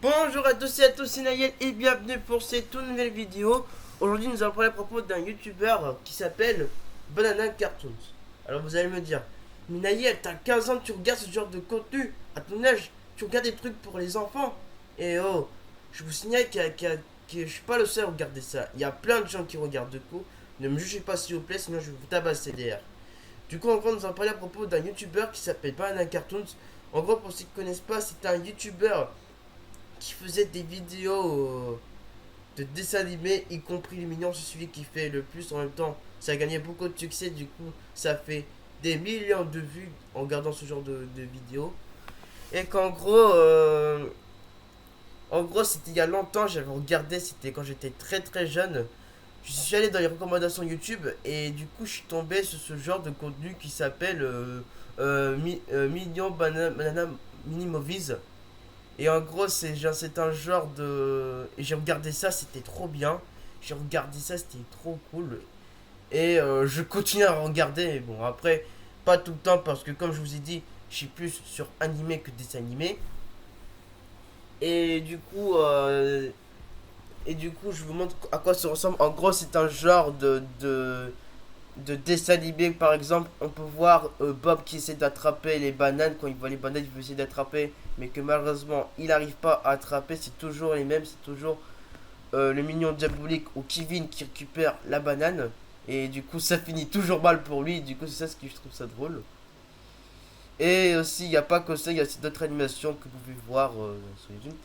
Bonjour à tous et à tous, c'est Nayel et bienvenue pour cette toute nouvelle vidéo. Aujourd'hui nous allons parler à propos d'un youtubeur qui s'appelle Banana Cartoons. Alors vous allez me dire, mais Nayel, t'as 15 ans, tu regardes ce genre de contenu. À ton âge, tu regardes des trucs pour les enfants. Et oh, je vous signale que je suis pas le seul à regarder ça. Il y a plein de gens qui regardent de coup. Ne me jugez pas s'il vous plaît, sinon je vais vous tabasser derrière. Du coup, en gros, nous allons parler à propos d'un youtubeur qui s'appelle Banana Cartoons. En gros, pour ceux qui ne connaissent pas, c'est un youtubeur qui faisait des vidéos de dessins animés, y compris les mignons, c'est celui qui fait le plus. En même temps, ça a gagné beaucoup de succès, du coup, ça fait des millions de vues en regardant ce genre de vidéos. Et qu'en gros, c'était il y a longtemps, j'avais regardé, c'était quand j'étais très très jeune. Je suis allé dans les recommandations YouTube et du coup, je suis tombé sur ce genre de contenu qui s'appelle Mignon Banana Mini Movies. Et en gros, c'est un genre de. Et j'ai regardé ça, c'était trop bien. J'ai regardé ça, c'était trop cool. Et je continue à regarder. Mais bon, après, pas tout le temps parce que, comme je vous ai dit, je suis plus sur animé que dessin animé. Et du coup, euh, je vous montre à quoi ça ressemble. En gros, c'est un genre de dessin animé. Par exemple, on peut voir Bob qui essaie d'attraper les bananes. Quand il voit les bananes, il veut essayer d'attraper, mais que malheureusement, il n'arrive pas à attraper. C'est toujours les mêmes. C'est toujours le mignon diabolique ou Kevin qui récupère la banane. Et du coup, ça finit toujours mal pour lui. Du coup, c'est ça ce que je trouve ça drôle. Et aussi, il n'y a pas que ça, il y a aussi d'autres animations que vous pouvez voir sur YouTube.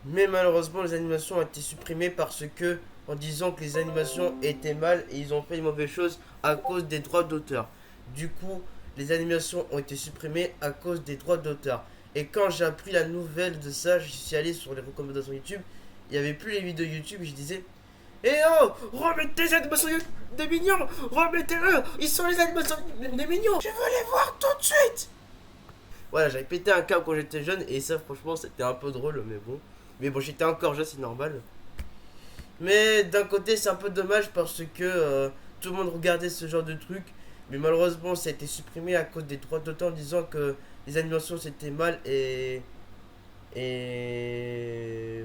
Mais malheureusement, les animations ont été supprimées parce que, en disant que les animations étaient mal et ils ont fait une mauvaise chose à cause des droits d'auteur. Du coup, les animations ont été supprimées à cause des droits d'auteur. Et quand j'ai appris la nouvelle de ça, je suis allé sur les recommandations YouTube. Il n'y avait plus les vidéos YouTube et je disais: Eh oh, remettez les animations des mignons, remettez-le, ils sont les animations des mignons, je veux les voir tout de suite. Voilà, j'avais pété un câble quand j'étais jeune et ça, franchement, c'était un peu drôle, mais bon. Mais bon, j'étais encore jeune, c'est normal. Mais d'un côté, c'est un peu dommage parce que tout le monde regardait ce genre de truc. Mais malheureusement, ça a été supprimé à cause des droits d'auteur en disant que les animations c'était mal et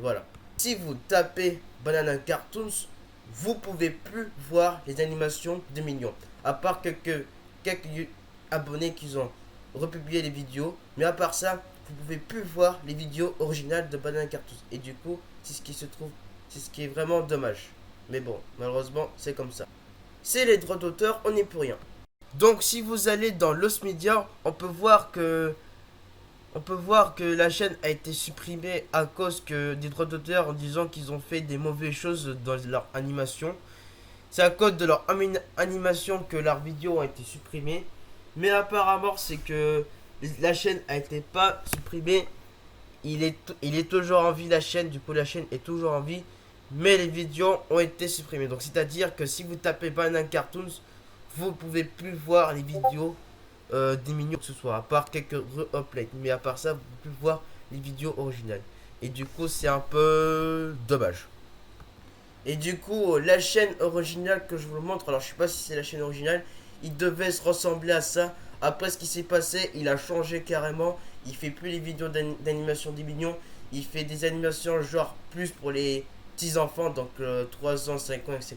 voilà. Si vous tapez Banana Cartoons, vous pouvez plus voir les animations de Mignons. À part quelques abonnés qui ont republié les vidéos. Mais à part ça, vous pouvez plus voir les vidéos originales de Banana Cartoons. Et du coup, c'est ce qui est vraiment dommage. Mais bon, malheureusement, c'est comme ça. C'est les droits d'auteur, on n'est pour rien. Donc si vous allez dans Los Media, on peut voir que la chaîne a été supprimée à cause des droits d'auteur en disant qu'ils ont fait des mauvaises choses dans leur animation. C'est à cause de leur animation que leurs vidéos ont été supprimées. Mais apparemment, c'est que la chaîne a été pas supprimée. Il est toujours en vie la chaîne, du coup la chaîne est toujours en vie. Mais les vidéos ont été supprimées. Donc c'est-à-dire que si vous tapez Banana Cartoons, vous pouvez plus voir les vidéos des mignons que ce soit, à part quelques re-uploads. Mais à part ça, vous pouvez plus voir les vidéos originales. Et du coup, c'est un peu dommage. Et du coup, la chaîne originale que je vous montre, alors je sais pas si c'est la chaîne originale, il devait se ressembler à ça. Après ce qui s'est passé, il a changé carrément. Il fait plus les vidéos d'animation des mignons. Il fait des animations genre plus pour les petits enfants, donc 3 ans, 5 ans, etc.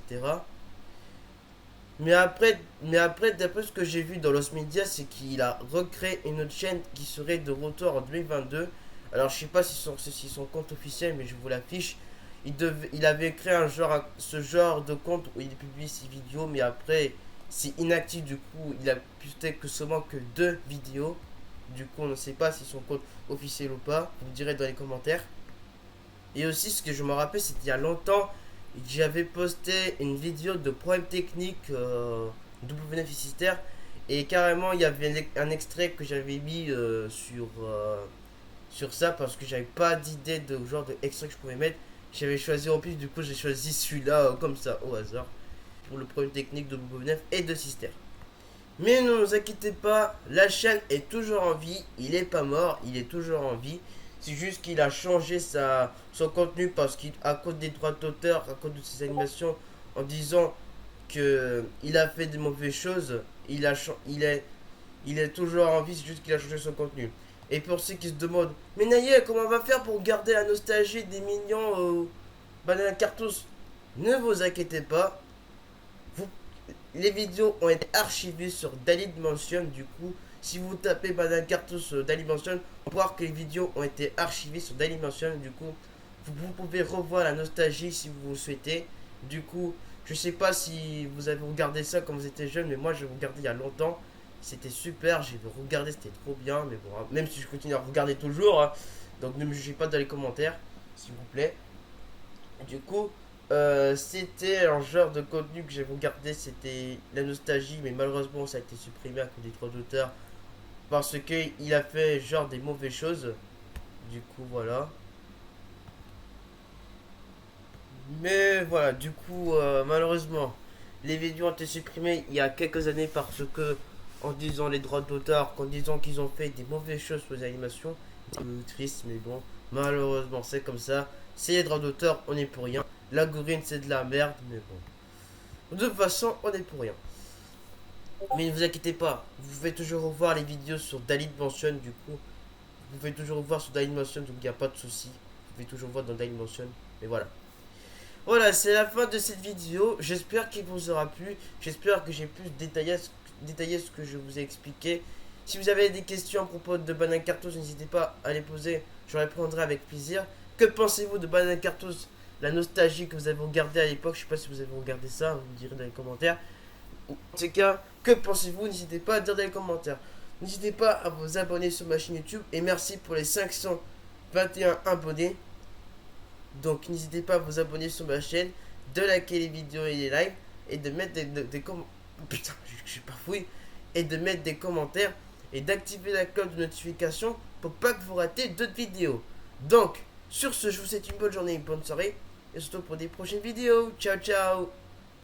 Mais après d'après ce que j'ai vu dans Los Media, c'est qu'il a recréé une autre chaîne qui serait de retour en 2022. Alors je sais pas si son compte officiel, mais je vous l'affiche. Il avait créé ce genre de compte où il publie ses vidéos, mais après c'est inactif, du coup il a posté que seulement que 2 vidéos. Du coup on ne sait pas si son compte officiel ou pas, vous me direz dans les commentaires. Et aussi ce que je me rappelle, c'était il y a longtemps, j'avais posté une vidéo de problème technique W9 Sister, et carrément il y avait un extrait que j'avais mis sur ça parce que j'avais pas d'idée de genre de extrait que je pouvais mettre. J'avais choisi en plus, du coup j'ai choisi celui-là comme ça au hasard pour le problème technique de W9 et de Sister. Mais ne vous inquiétez pas, la chaîne est toujours en vie, il est pas mort, il est toujours en vie. C'est juste qu'il a changé son contenu parce qu'à cause des droits d'auteur, à cause de ses animations, en disant qu'il a fait des mauvaises choses, il est toujours en vie, c'est juste qu'il a changé son contenu. Et pour ceux qui se demandent, mais Nayel, comment on va faire pour garder la nostalgie des mignons Banana Cartouche? Ne vous inquiétez pas, vous, les vidéos ont été archivées sur Dailymotion. Du coup, si vous tapez Banana Cartouche Dailymotion, on va voir que les vidéos ont été archivées sur Dailymotion. Du coup, vous pouvez revoir la nostalgie si vous le souhaitez. Du coup, je sais pas si vous avez regardé ça quand vous étiez jeune, mais moi j'ai regardé il y a longtemps. C'était super, j'ai regardé, c'était trop bien. Mais bon, même si je continue à regarder toujours, hein, donc ne me jugez pas dans les commentaires, s'il vous plaît. Du coup, c'était un genre de contenu que j'ai regardé, c'était la nostalgie, mais malheureusement ça a été supprimé à cause des droits d'auteur parce qu'il a fait genre des mauvaises choses. Du coup, voilà. Mais voilà, du coup, malheureusement, les vidéos ont été supprimées il y a quelques années parce que, en disant les droits d'auteur, en disant qu'ils ont fait des mauvaises choses sur les animations, c'est un peu triste, mais bon, malheureusement, c'est comme ça. C'est les droits d'auteur, on n'est pour rien. L'algorithme, c'est de la merde, mais bon. De toute façon, on est pour rien. Mais ne vous inquiétez pas, vous pouvez toujours revoir les vidéos sur Dailymotion, du coup. Vous pouvez toujours revoir sur Dailymotion, donc il n'y a pas de souci. Vous pouvez toujours voir dans Dailymotion, mais voilà. Voilà, c'est la fin de cette vidéo. J'espère qu'il vous aura plu. J'espère que j'ai pu détailler ce que je vous ai expliqué. Si vous avez des questions à propos de Banana Cartouche, n'hésitez pas à les poser. Je répondrai avec plaisir. Que pensez-vous de Banana Cartouche? La nostalgie que vous avez regardée à l'époque. Je sais pas si vous avez regardé ça. Vous me direz dans les commentaires. En tout cas, que pensez-vous? N'hésitez pas à dire dans les commentaires. N'hésitez pas à vous abonner sur ma chaîne YouTube. Et merci pour les 521 abonnés. Donc n'hésitez pas à vous abonner sur ma chaîne, de liker les vidéos et les lives, et de mettre des commentaires. Putain, je suis pas fouille. Et de mettre des commentaires et d'activer la cloche de notification pour pas que vous ratez d'autres vidéos. Donc, sur ce, je vous souhaite une bonne journée, une bonne soirée, et surtout pour des prochaines vidéos. Ciao ciao.